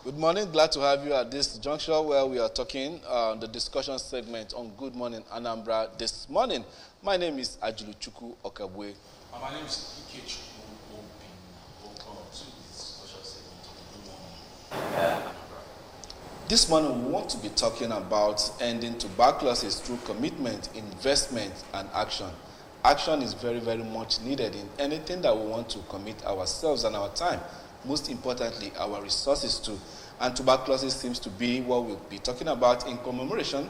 Good morning. Glad to have you at this juncture where we are talking the discussion segment on Good Morning Anambra this morning. My name is Ajuluchuku Okabwe. My name is Ikechuku Obin. Welcome to this discussion segment of Good Morning Anambra. This morning we want to be talking about ending tuberculosis through commitment, investment, and action. Action is very, very much needed in anything that we want to commit ourselves and our time. Most importantly, our resources too. And tuberculosis seems to be what we'll be talking about in commemoration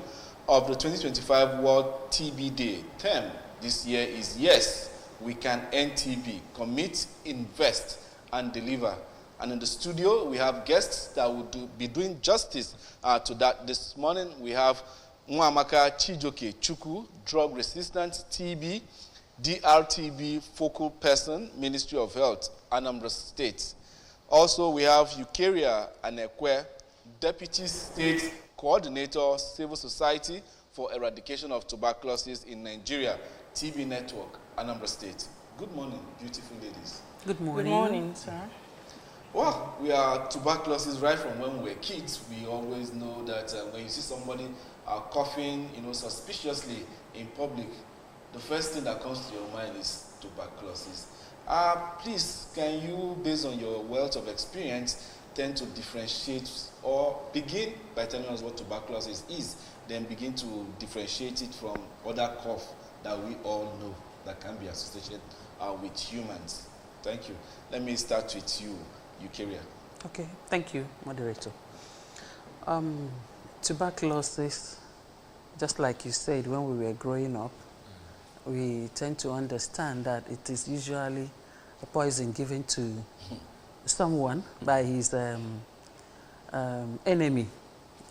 of the 2025 World TB Day. Theme this year is Yes, We Can End TB. Commit, invest, and deliver. And in the studio, we have guests that will be doing justice to that. This morning, we have Nwamaka Chijoke Chukwu, drug-resistant TB, DRTB focal person, Ministry of Health, Anambra State. Also, we have Eukaria Anekwe, Deputy State Coordinator, Civil Society for Eradication of Tuberculosis in Nigeria, TB Network, Anambra State. Good morning, beautiful ladies. Good morning. Good morning, sir. Well, we are tuberculosis right from when we were kids. We always know that when you see somebody coughing, suspiciously in public, the first thing that comes to your mind is tuberculosis. Please, can you, based on your wealth of experience, tend to differentiate or begin by telling us what tuberculosis is, then begin to differentiate it from other cough that we all know that can be associated with humans. Thank you. Let me start with you, Eukaria. Okay, thank you, moderator. Tuberculosis, just like you said, when we were growing up, we tend to understand that it is usually a poison given to someone by his enemy,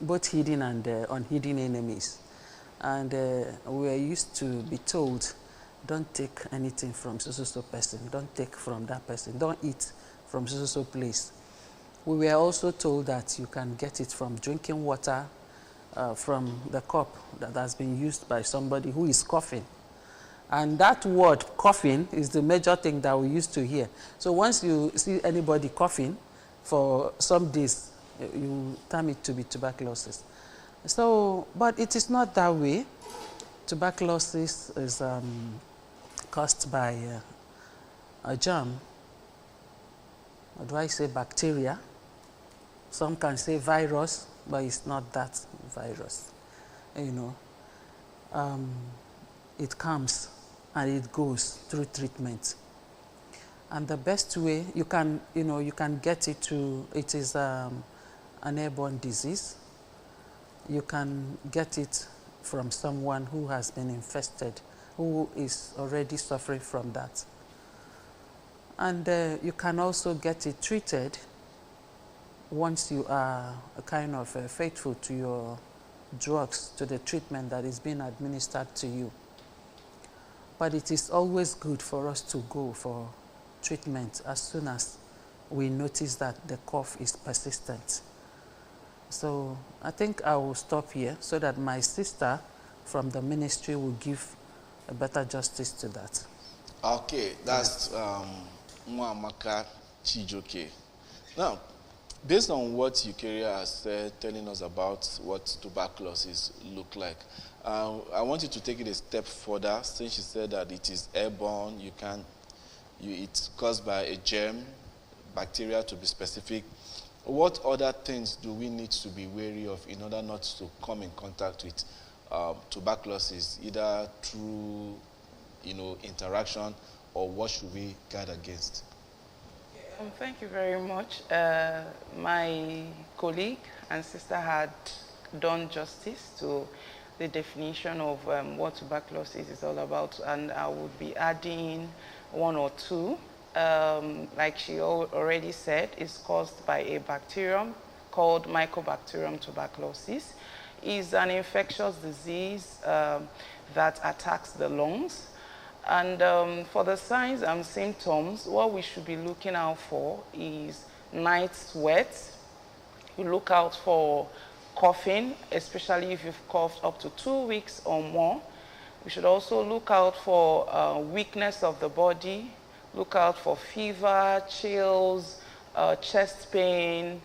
both hidden and unhidden enemies. And we are used to be told, don't take anything from so person, don't take from that person, don't eat from so place. We were also told that you can get it from drinking water from the cup that has been used by somebody who is coughing. And that word, coughing, is the major thing that we used to hear. So once you see anybody coughing for some days, you term it to be tuberculosis. So, but it is not that way. Tuberculosis is caused by a germ. Or do I say bacteria? Some can say virus, but it's not that virus. It comes and it goes through treatment. And the best way you can get it it is an airborne disease. You can get it from someone who has been infested, who is already suffering from that. And you can also get it treated once you are kind of faithful to your drugs, to the treatment that is being administered to you. But it is always good for us to go for treatment as soon as we notice that the cough is persistent. So I think I will stop here so that my sister from the ministry will give a better justice to that. Okay, that's Nwamaka Chijoke. Now, based on what Eukaria has said, telling us about what tuberculosis look like, I want you to take it a step further. Since she said that it is airborne, it's caused by a germ, bacteria to be specific. What other things do we need to be wary of in order not to come in contact with tuberculosis, either through interaction, or what should we guard against? Thank you very much. My colleague and sister had done justice to the definition of what tuberculosis is all about, and I would be adding one or two. Like she already said, it's caused by a bacterium called Mycobacterium tuberculosis. It's an infectious disease that attacks the lungs. And for the signs and symptoms, what we should be looking out for is night sweats. You look out for coughing, especially if you've coughed up to 2 weeks or more. We should also look out for weakness of the body, look out for fever, chills, chest pain,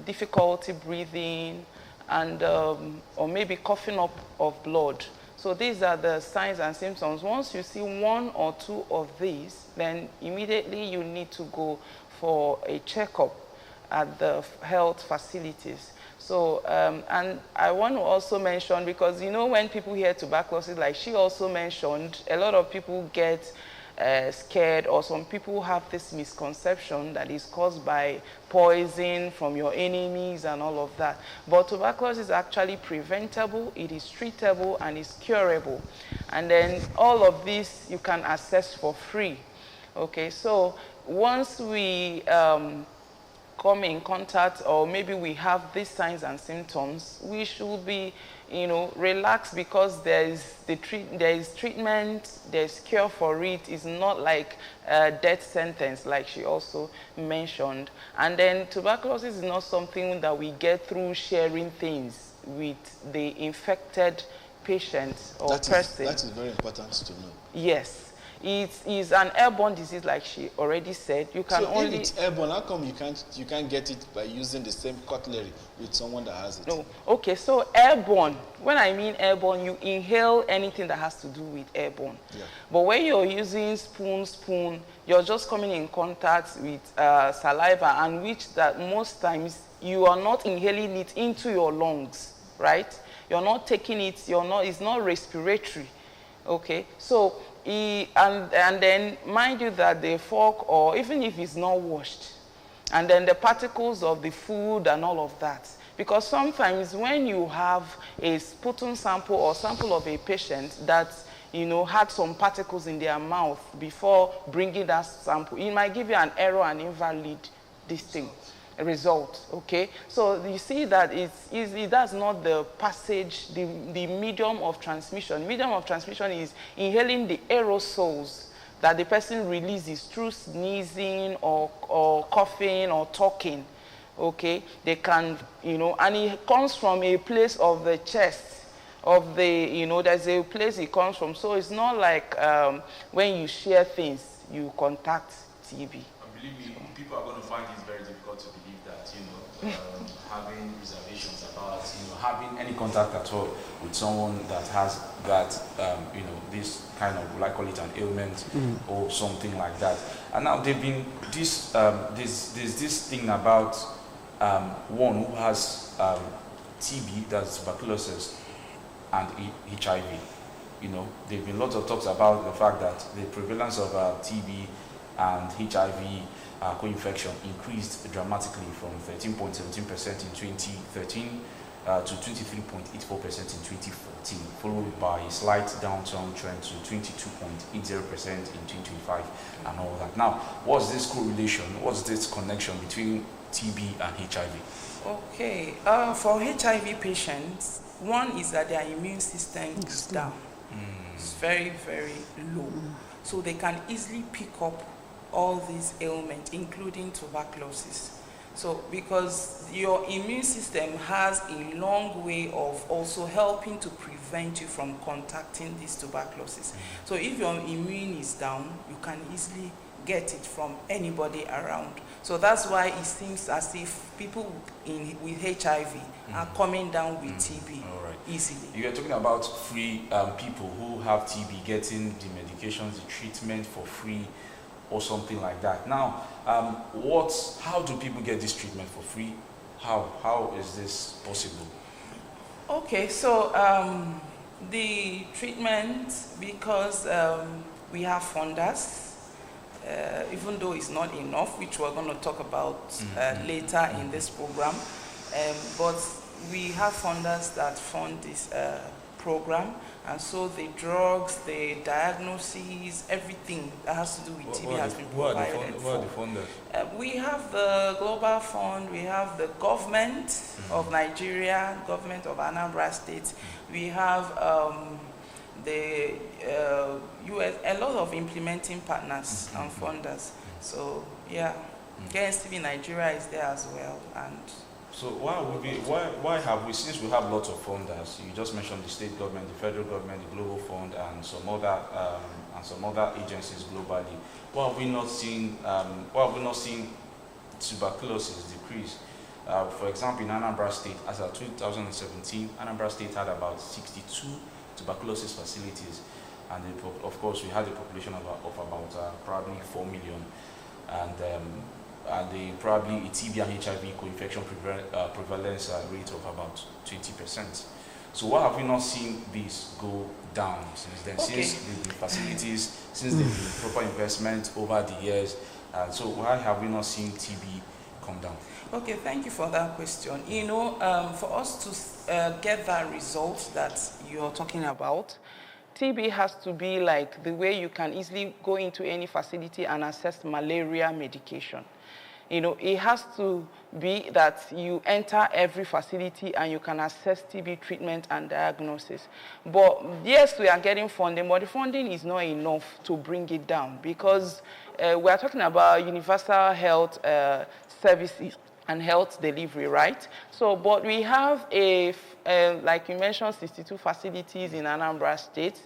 difficulty breathing, and or maybe coughing up of blood. So these are the signs and symptoms. Once you see one or two of these, then immediately you need to go for a checkup at the health facilities. So, and I want to also mention, because you know when people hear tuberculosis, like she also mentioned, a lot of people get scared, or some people have this misconception that is caused by poison from your enemies and all of that. But tuberculosis is actually preventable, it is treatable, and it's curable. And then all of this you can access for free. Okay, so once we come in contact, or maybe we have these signs and symptoms, we should be, you know, relaxed, because there is treatment, there's cure for it. It's not like a death sentence, like she also mentioned. And then tuberculosis is not something that we get through sharing things with the infected patient or person. That is very important to know. Yes. It is an airborne disease, like she already said. You can only. If it's airborne, how come you can't get it by using the same cutlery with someone that has it? No. Okay, so airborne. When I mean airborne, you inhale anything that has to do with airborne. Yeah. But when you're using spoon, you're just coming in contact with saliva, and which that most times you are not inhaling it into your lungs, right? You're not taking it. It's not respiratory. Okay, so. And then mind you that the fork, or even if it's not washed, and then the particles of the food and all of that. Because sometimes when you have a sputum sample or sample of a patient that, you know, had some particles in their mouth before bringing that sample, it might give you an error and invalid this thing. Result, okay? So you see that that's not the passage, the medium of transmission. Medium of transmission is inhaling the aerosols that the person releases through sneezing or coughing or talking, okay? They can, you know, and it comes from a place of the chest, of the, you know, there's a place it comes from. So it's not like when you share things, you contact TB. Believe me, people are going to find it very difficult to believe that, you know, having reservations about, you know, having any contact at all with someone that has that, you know, this kind of, like call it an ailment or something like that. And now they've been this thing about one who has TB, that's tuberculosis, and HIV. You know, there've been lots of talks about the fact that the prevalence of TB and HIV co-infection increased dramatically from 13.17% in 2013 to 23.84% in 2014, followed by a slight downturn trend to 22.80% in 2025 and all that. Now, what's this correlation? What's this connection between TB and HIV? Okay, for HIV patients, one is that their immune system is down. It's very, very low. So they can easily pick up all these ailments, including tuberculosis. So because your immune system has a long way of also helping to prevent you from contacting this tuberculosis. So if your immune is down, you can easily get it from anybody around. So that's why it seems as if people with HIV are coming down with TB easily. You are talking about free people who have TB getting the medications, the treatment for free, or something like that. Now, how do people get this treatment for free? How is this possible? Okay, so the treatment, because we have funders, even though it's not enough, which we're going to talk about later in this program, but we have funders that fund this program, and so the drugs, the diagnoses, everything that has to do with TB has been provided. What are the funders? We have the Global Fund, we have the government of Nigeria, government of Anambra State, we have the US, a lot of implementing partners and funders. So yeah, KSTB Nigeria is there as well. And so why have we, since we have lots of funders, you just mentioned the state government, the federal government, the Global Fund, and some other agencies globally, why have we not seen tuberculosis decrease? For example, in Anambra State, as of 2017, Anambra State had about 62 tuberculosis facilities, and of course we had a population of about probably 4 million, and they probably a TB and HIV co-infection prevalence rate of about 20%. So why have we not seen this go down since then? Okay. Since the facilities, since the proper investment over the years, so why have we not seen TB come down? Okay, thank you for that question. You know, for us to get that result that you're talking about, TB has to be like the way you can easily go into any facility and access malaria medication. You know, it has to be that you enter every facility and you can access TB treatment and diagnosis. But yes, we are getting funding, but the funding is not enough to bring it down, because we are talking about universal health services and health delivery, right? So, but we have like you mentioned, 62 facilities in Anambra State,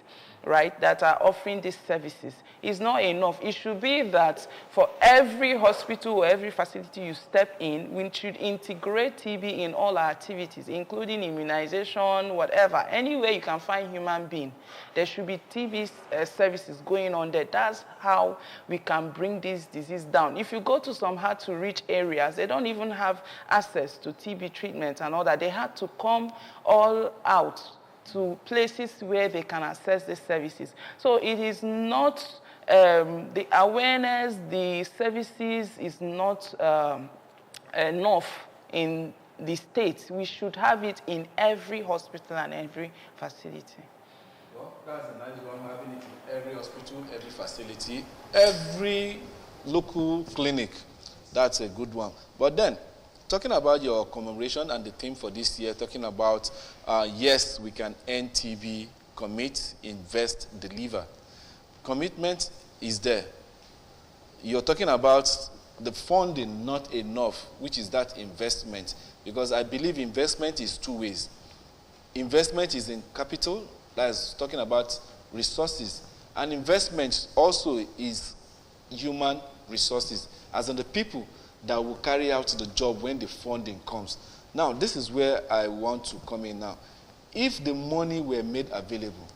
right, that are offering these services. It's not enough. It should be that for every hospital or every facility you step in, we should integrate TB in all our activities, including immunization, whatever. Anywhere you can find human being, there should be TB services going on there. That's how we can bring this disease down. If you go to some hard-to-reach areas, they don't even have access to TB treatment and all that. They had to come all out to places where they can access the services. So it is not, the awareness, the services is not enough in the state. We should have it in every hospital and every facility. Well, that's a nice one, having it in every hospital, every facility, every local clinic. That's a good one. But then, talking about your commemoration and the theme for this year, talking about, yes, we can end TB, commit, invest, deliver. Commitment is there. You're talking about the funding not enough, which is that investment. Because I believe investment is two ways. Investment is in capital, that's talking about resources. And investment also is human resources, as in the people that will carry out the job when the funding comes. Now, this is where I want to come in now. If the money were made available,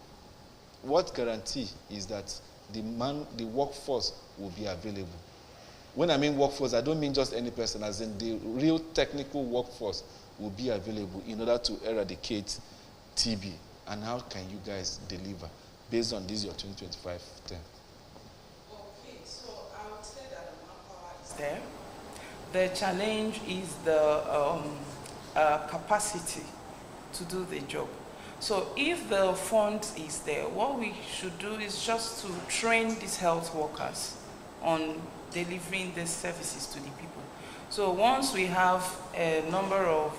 what guarantee is that the workforce will be available? When I mean workforce, I don't mean just any person, as in the real technical workforce will be available in order to eradicate TB. And how can you guys deliver based on this, your 2025 term? Okay, so I would say that the manpower is there. The challenge is the capacity to do the job. So if the fund is there, what we should do is just to train these health workers on delivering these services to the people. So once we have a number of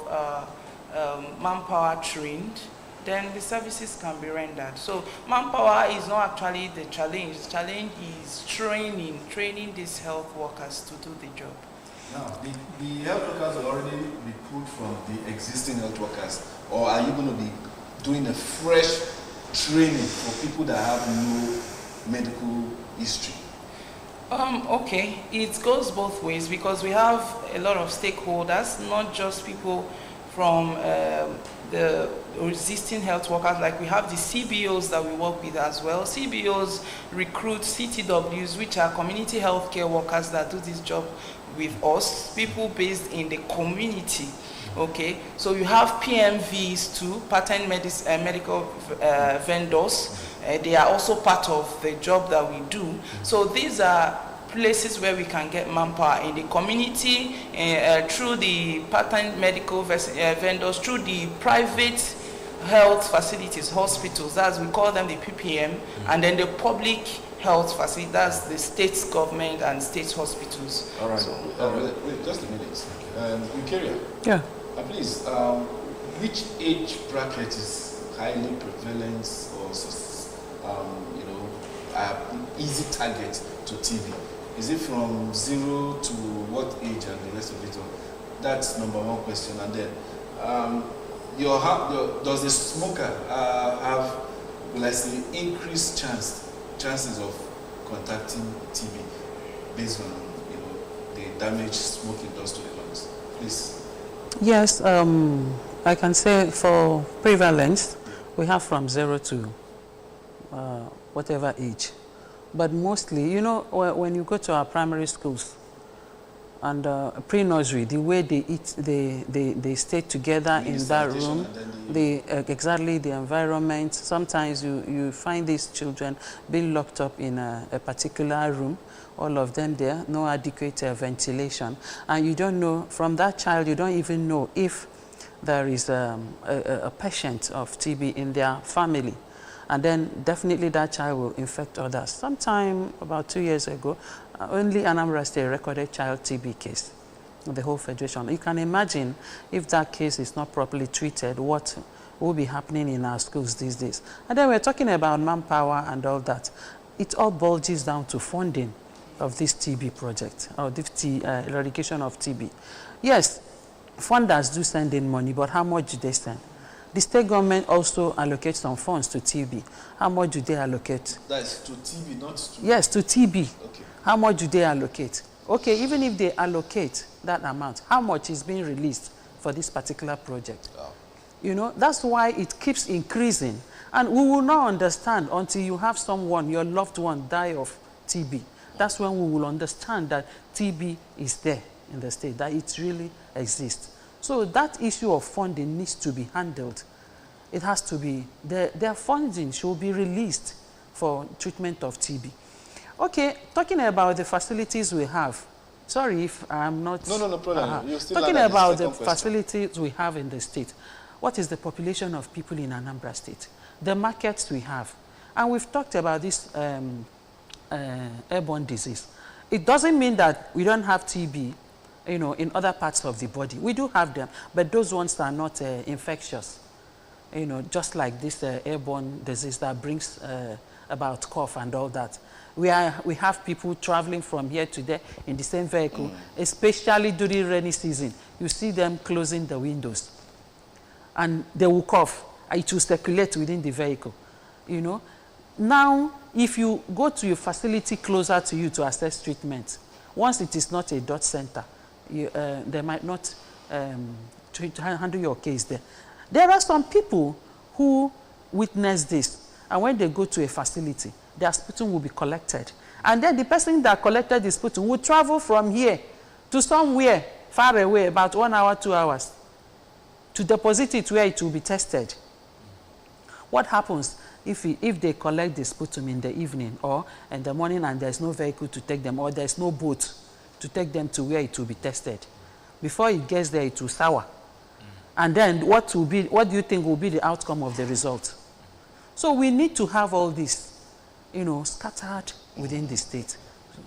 manpower trained, then the services can be rendered. So manpower is not actually the challenge. The challenge is training these health workers to do the job. Now, the health workers will already be pulled from the existing health workers, or are you going to be doing a fresh training for people that have no medical history? Okay, it goes both ways, because we have a lot of stakeholders, not just people from the existing health workers. Like we have the CBOs that we work with as well. CBOs recruit CTWs, which are community healthcare workers that do this job with us, people based in the community. Okay, so you have PMVs too, patent medical vendors. They are also part of the job that we do. So these are places where we can get manpower in the community, through the patent medical vendors, through the private health facilities, hospitals, as we call them, the PPM, and then the public health facility, that's the state government and state hospitals. All right. So, wait, just a minute. Eukarya. Yeah. Please, which age bracket is highly prevalent or easy target to TB? Is it from 0 to what age and the rest of it? That's number one question. And then, does the smoker have, will I say, increased chances of contacting TB based on the damage smoking does to the lungs? Please. Yes, I can say for prevalence, we have from 0 to whatever age. But mostly, you know, when you go to our primary schools and pre-nursery, the way they eat, they stay together in that room, exactly the environment. Sometimes you find these children being locked up in a particular room, all of them there, no adequate ventilation. And you don't know, from that child, you don't even know if there is a patient of TB in their family. And then definitely that child will infect others. Sometime about 2 years ago, only Anambra State recorded child TB case in the whole federation. You can imagine if that case is not properly treated, what will be happening in our schools these days. And then we're talking about manpower and all that. It all bulges down to funding of this TB project, or this eradication of TB. Yes, funders do send in money, but how much do they send? The state government also allocates some funds to TB. How much do they allocate? That is to TB, not to... Yes, to TB. Okay. How much do they allocate? Okay, even if they allocate that amount, how much is being released for this particular project? Oh. You know, that's why it keeps increasing. And we will not understand until you have someone, your loved one, die of TB. That's when we will understand that TB is there in the state, that it really exists. So that issue of funding needs to be handled. It has to be, their funding should be released for treatment of TB. Okay, talking about the facilities we have. Sorry if I'm not... No problem. You're still talking about the facilities we have in the state. What is the population of people in Anambra State? The markets we have. And we've talked about this airborne disease. It doesn't mean that we don't have TB, you know, in other parts of the body. We do have them, but those ones are not infectious. You know, just like this airborne disease that brings about cough and all that. We have people traveling from here to there in the same vehicle, especially during rainy season. You see them closing the windows, and they will cough. It will circulate within the vehicle, you know. Now, if you go to a facility closer to you to access treatment, once it is not a dot center, they might not handle your case there. There are some people who witness this, and when they go to a facility, their sputum will be collected. And then the person that collected the sputum will travel from here to somewhere far away, about 1 hour, 2 hours, to deposit it where it will be tested. What happens if they collect the sputum in the evening or in the morning and there's no vehicle to take them, or there's no boat to take them to where it will be tested? Before it gets there, it will sour. And then what do you think will be the outcome of the result? So we need to have all this, you know, scattered within the state,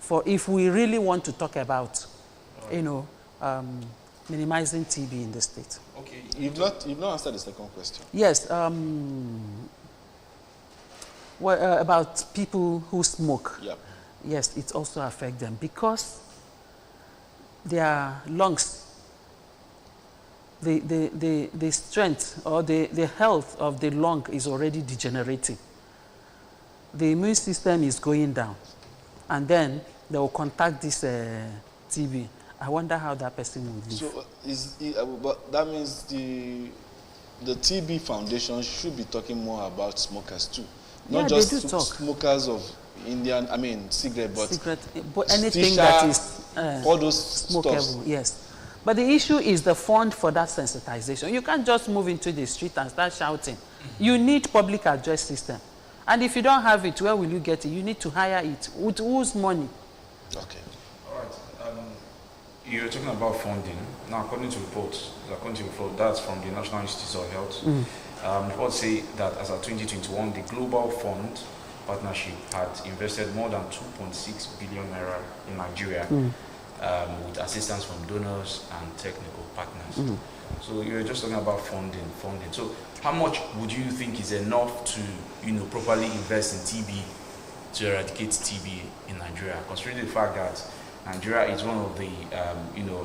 for if we really want to talk about, you know, minimizing TB in the state. Okay. You've not answered the second question. Yes. About people who smoke. Yep. Yes, it also affects them because their lungs, the strength or the health of the lung is already degenerating. The immune system is going down, and then they will contact this TB. I wonder how that person will live. So, but that means the TB Foundation should be talking more about smokers too, not just smokers of cigarette, but anything that is all those smokeable. stuff. Yes. But the issue is the fund for that sensitization. You can't just move into the street and start shouting. You need public address system. And if you don't have it, where will you get it? You need to hire it. With whose money? Okay. All right. You're talking about funding. Now, according to reports, that's from the National Institute of Health. Reports say that as of 2021, the Global Fund Partnership had invested more than 2.6 billion naira in Nigeria. With assistance from donors and technical partners. So you're just talking about funding. So how much would you think is enough to, properly invest in TB, to eradicate TB in Nigeria? Considering the fact that Nigeria is one of the,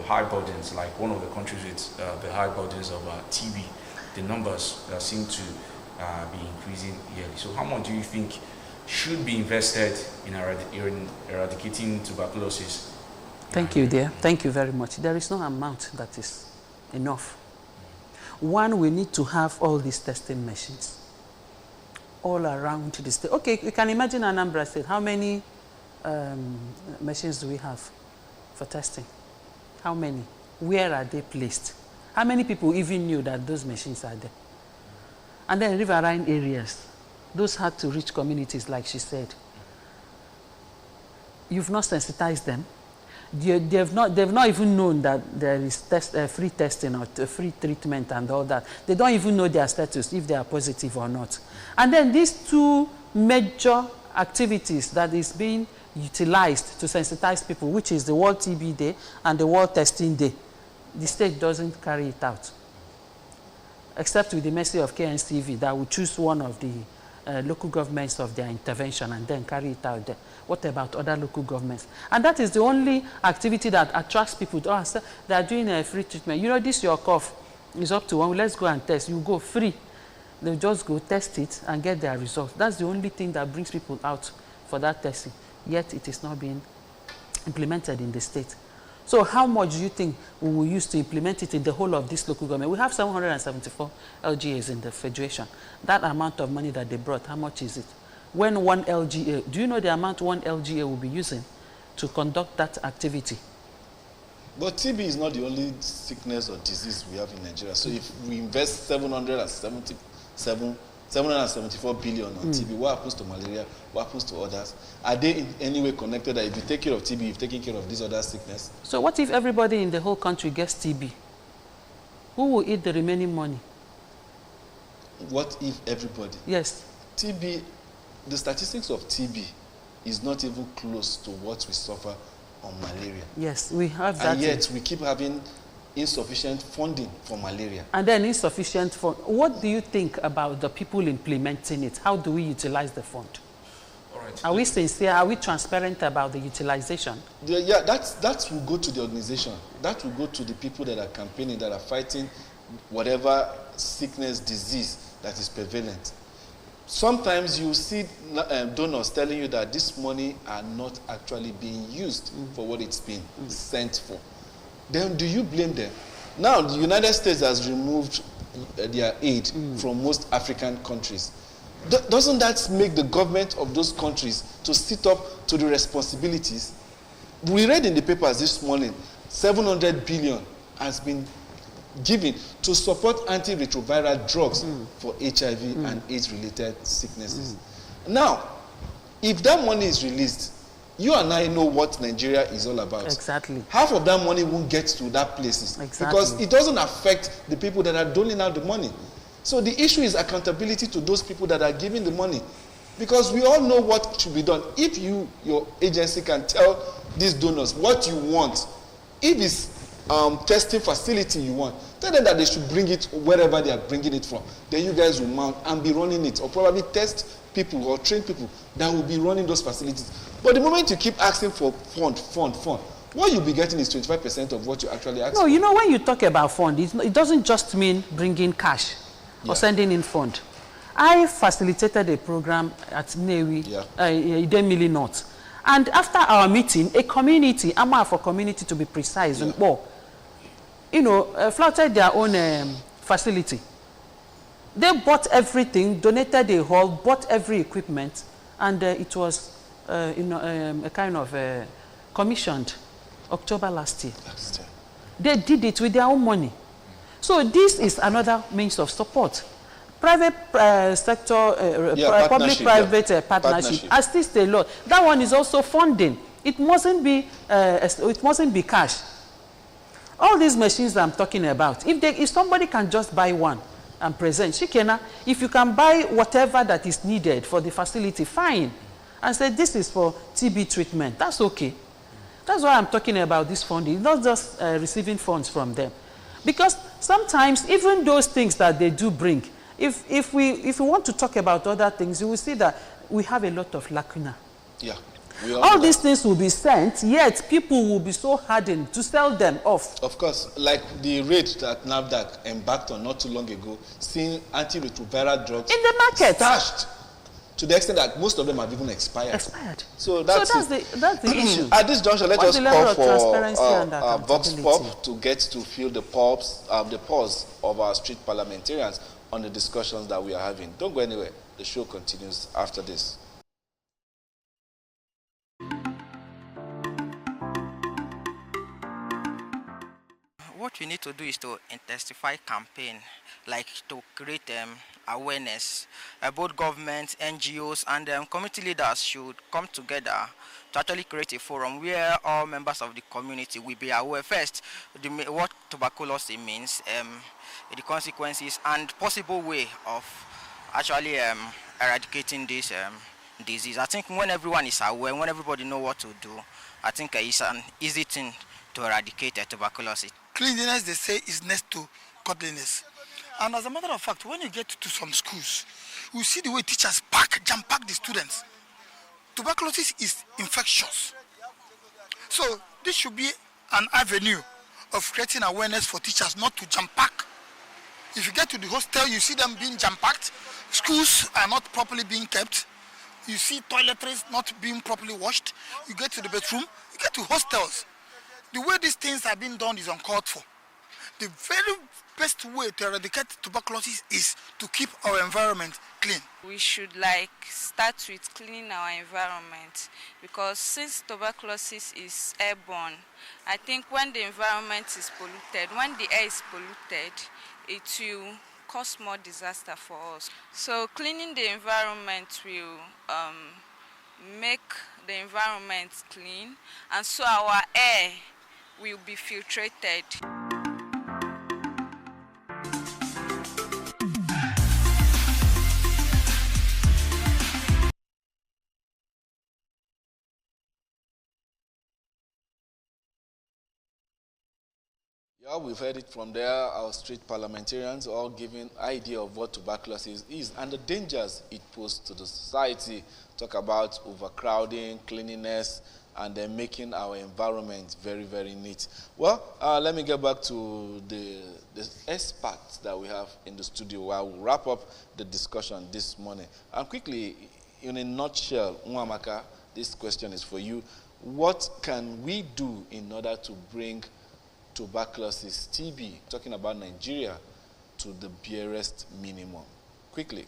high burdens, like one of the countries with the high burdens of TB, the numbers seem to be increasing yearly. So how much do you think should be invested in eradicating tuberculosis? Thank you, dear. Thank you very much. There is no amount that is enough. One, we need to have all these testing machines all around the state. Okay, you can imagine Anambra State. How many machines do we have for testing? How many? Where are they placed? How many people even knew that those machines are there? And then riverine areas, those had to reach communities, like she said. You've not sensitized them. They've not even known that there is free testing or free treatment and all that. They don't even know their status, if they are positive or not. And then these two major activities that is being utilized to sensitize people, which is the World TB Day and the World Testing Day, the state doesn't carry it out. Except with the mercy of KNCV, that will choose one of the local governments of their intervention and then carry it out there. What about other local governments? And that is the only activity that attracts people to us. They are doing a free treatment. You know, this your cough is up to one. Let's go and test. You go free. They'll just go test it and get their results. That's the only thing that brings people out for that testing. Yet it is not being implemented in the state. So how much do you think we will use to implement it in the whole of this local government? We have 774 LGAs in the federation. That amount of money that they brought, how much is it? When one LGA, do you know the amount one LGA will be using to conduct that activity? But TB is not the only sickness or disease we have in Nigeria. So if we invest 774 billion on TB, what happens to malaria? What happens to others? Are they in any way connected that if you take care of TB, you've taken care of this other sickness? So what if everybody in the whole country gets TB? Who will eat the remaining money? What if everybody? Yes. TB, the statistics of TB is not even close to what we suffer on malaria. Yes, we have that. And yet we keep having insufficient funding for malaria. And then insufficient fund. What do you think about the people implementing it? How do we utilize the fund? All right. Are we sincere? Are we transparent about the utilization? Yeah, that will go to the organization. That will go to the people that are campaigning, that are fighting whatever sickness, disease that is prevalent. Sometimes you see donors telling you that this money are not actually being used for what it's been sent for. Then do you blame them? Now, the United States has removed their aid from most African countries. Doesn't that make the government of those countries to sit up to the responsibilities? We read in the papers this morning, 700 billion has been given to support antiretroviral drugs for HIV and AIDS-related sicknesses. Now, if that money is released, you and I know what Nigeria is all about. Exactly. Half of that money won't get to that places. Exactly. Because it doesn't affect the people that are doling out the money. So the issue is accountability to those people that are giving the money. Because we all know what should be done. If your agency can tell these donors what you want, if it's testing facility you want, tell them that they should bring it wherever they are bringing it from. Then you guys will mount and be running it, or probably test people or train people that will be running those facilities. But the moment you keep asking for fund, what you'll be getting is 25% of what you actually ask for. No, you know, when you talk about fund, it doesn't just mean bringing cash or sending in fund. I facilitated a program at Newi, Idemili North. And after our meeting, a community, Amafo community to be precise, and flouted their own facility. They bought everything, donated a hall, bought every equipment, and it was a kind of commissioned October last year. They did it with their own money. So this is another means of support. Private sector, public-private partnership assist a lot. That one is also funding. It mustn't be cash. All these machines I'm talking about, if somebody can just buy one and present, Shikena, if you can buy whatever that is needed for the facility, fine. And say this is for TB treatment, that's okay. That's why I'm talking about this funding, not just receiving funds from them. Because sometimes even those things that they do bring, if we want to talk about other things, you will see that we have a lot of lacuna. Yeah. All these things will be sent, yet people will be so hardened to sell them off. Of course, like the rate that NAFDAC embarked on not too long ago, seeing antiretroviral drugs in the market stashed to the extent that most of them have even expired. So that's the issue. At this juncture, let us call for Vox Pop to get to feel the pulse of our street parliamentarians on the discussions that we are having. Don't go anywhere. The show continues after this. What we need to do is to intensify campaign, like to create awareness. Both governments, NGOs, and community leaders should come together to actually create a forum where all members of the community will be aware first what tuberculosis means, the consequences, and possible way of actually eradicating this disease. I think when everyone is aware, when everybody knows what to do, I think it's an easy thing to eradicate tuberculosis. Cleanliness, they say, is next to godliness. And as a matter of fact, when you get to some schools, you see the way teachers jam-pack the students. Tuberculosis is infectious. So this should be an avenue of creating awareness for teachers not to jam-pack. If you get to the hostel, you see them being jam-packed. Schools are not properly being kept. You see toiletries not being properly washed. You get to the bedroom, you get to hostels. The way these things are being done is uncalled for. The very best way to eradicate tuberculosis is to keep our environment clean. We should start with cleaning our environment, because since tuberculosis is airborne, I think when the environment is polluted, when the air is polluted, it will cause more disaster for us. So cleaning the environment will make the environment clean, and so our air will be filtrated. Yeah, we've heard it from there, our street parliamentarians all giving idea of what tuberculosis is and the dangers it poses to the society. Talk about overcrowding, cleanliness, and then making our environment very, very neat. Well, let me get back to the experts that we have in the studio while we wrap up the discussion this morning. And quickly, in a nutshell, Nwamaka, this question is for you. What can we do in order to bring tuberculosis, TB, talking about Nigeria, to the barest minimum? Quickly.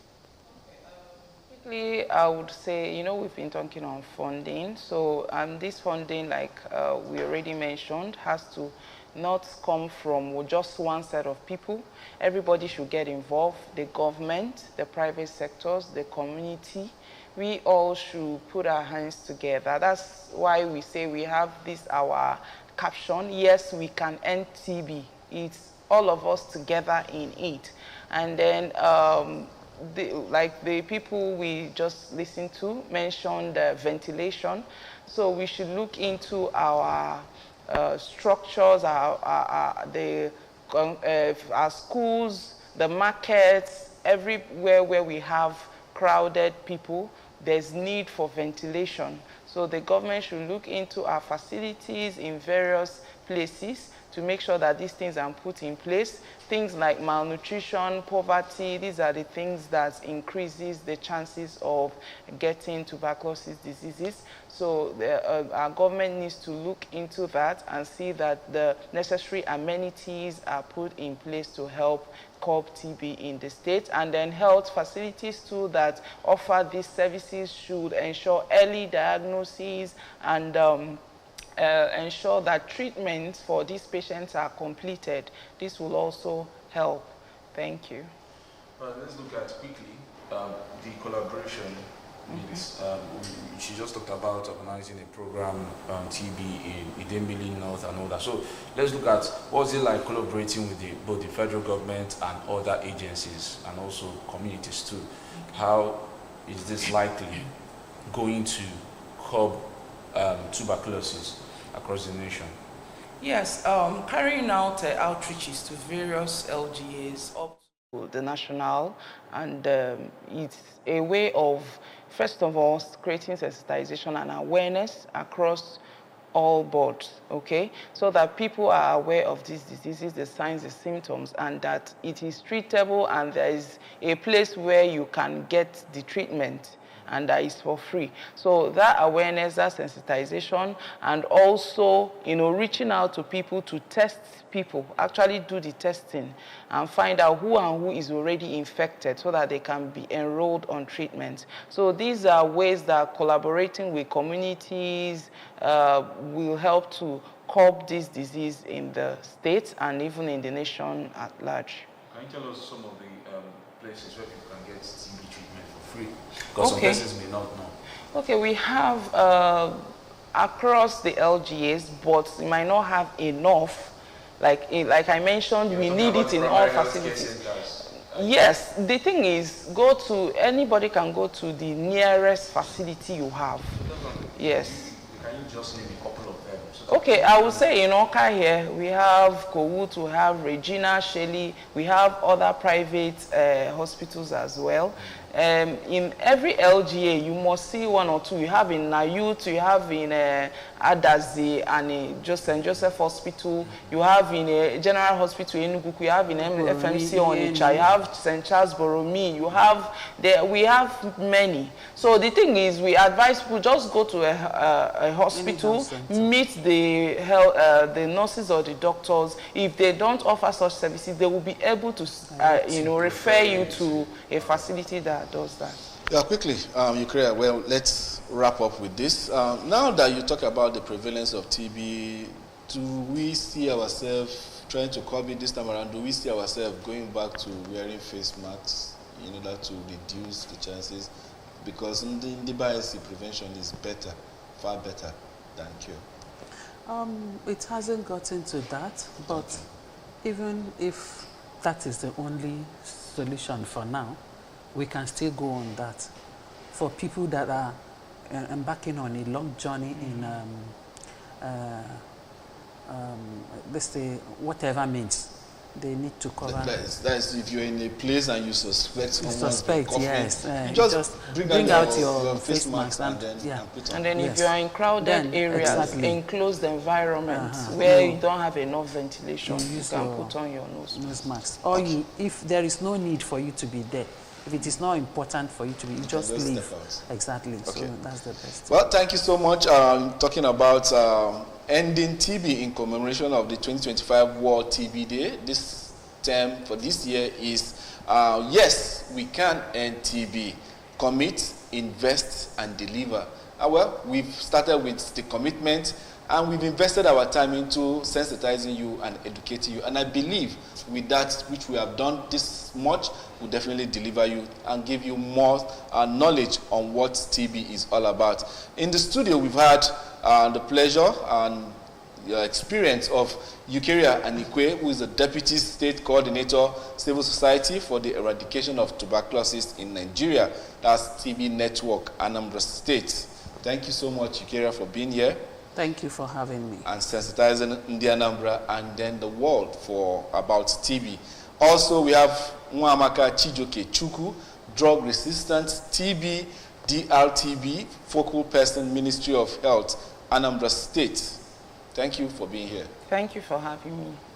I would say, we've been talking on funding. So this funding, like we already mentioned, has to not come from just one set of people. Everybody should get involved, the government, the private sectors, the community. We all should put our hands together. That's why we say we have this, our caption, yes, we can end TB. It's all of us together in it. And then the people we just listened to mentioned ventilation. So we should look into our structures, our schools, the markets, everywhere where we have crowded people, there's need for ventilation. So the government should look into our facilities in various places to make sure that these things are put in place. Things like malnutrition, poverty, these are the things that increases the chances of getting tuberculosis diseases. So our government needs to look into that and see that the necessary amenities are put in place to help curb TB in the state. And then health facilities too that offer these services should ensure early diagnosis and ensure that treatments for these patients are completed. This will also help. Thank you. Let's look at quickly the collaboration. She just talked about organizing a program on TB in Idembili North and all that. So let's look at what's it like collaborating with both the federal government and other agencies and also communities too. How is this likely going to curb tuberculosis across the nation? Yes, carrying out outreaches to various LGAs up to the national, and it's a way of, first of all, creating sensitization and awareness across all boards, okay? So that people are aware of these diseases, the signs, the symptoms, and that it is treatable and there is a place where you can get the treatment and that is for free. So that awareness, that sensitization, and also, reaching out to people to test people, actually do the testing and find out who and who is already infected so that they can be enrolled on treatment. So these are ways that collaborating with communities will help to curb this disease in the state and even in the nation at large. Can you tell us some of the places where people can get TB treatment for free? Because some persons may not know. Okay, we have across the LGAs, but we might not have enough. Like I mentioned, we need it in all facilities. Yes, the thing is, anybody can go to the nearest facility you have. Yes. Can you just name a couple of them? Okay, I would say in Oka here, we have Kowut, we have Regina, Shelley, we have other private hospitals as well. In every LGA, you must see one or two. You have in Nayut, you have in Adazi and in St. Joseph Hospital, you have in General Hospital in Enugu, you have in FMC Onitsha, you have St. Charles Boromi, we have many. So the thing is, we advise people just go to a hospital, meet the nurses or the doctors. If they don't offer such services, they will be able to refer you to a facility that does that. Yeah, quickly, Eucharia, well, let's wrap up with this. Now that you talk about the prevalence of TB, do we see ourselves trying to curb it this time around? Do we see ourselves going back to wearing face masks in order to reduce the chances? Because in the biopsy, prevention is better, far better than cure. It hasn't gotten to that, but even if that is the only solution for now, we can still go on that. For people that are embarking on a long journey in, let's say, whatever means, they need to cover. That is if you're in a place and you suspect someone coughing, yes. you just bring out your face mask and put on. And then if you are in crowded areas, enclosed environments where you don't have enough ventilation, you can put on your nose mask. Or if there is no need for you to be there, if it is not important for you to be, you just leave. Exactly. Okay. So that's the best. Well, thank you so much. Talking about ending TB in commemoration of the 2025 World TB Day. This term for this year is yes, we can end TB. Commit, invest, and deliver. Well, we've started with the commitment, and we've invested our time into sensitizing you and educating you. And I believe with that, which we have done this much, will definitely deliver you and give you more knowledge on what TB is all about. In the studio, we've had the pleasure and experience of Eucharia Anikwe, who is the Deputy State Coordinator, Civil Society for the Eradication of Tuberculosis in Nigeria. That's TB Network, Anambra State. Thank you so much, Eucharia, for being here. Thank you for having me. And sensitizing the Anambra and then the world about TB. Also, we have Nwamaka Chijoke Chukwu, Drug Resistant TB, DRTB, Focal Person, Ministry of Health, Anambra State. Thank you for being here. Thank you for having me.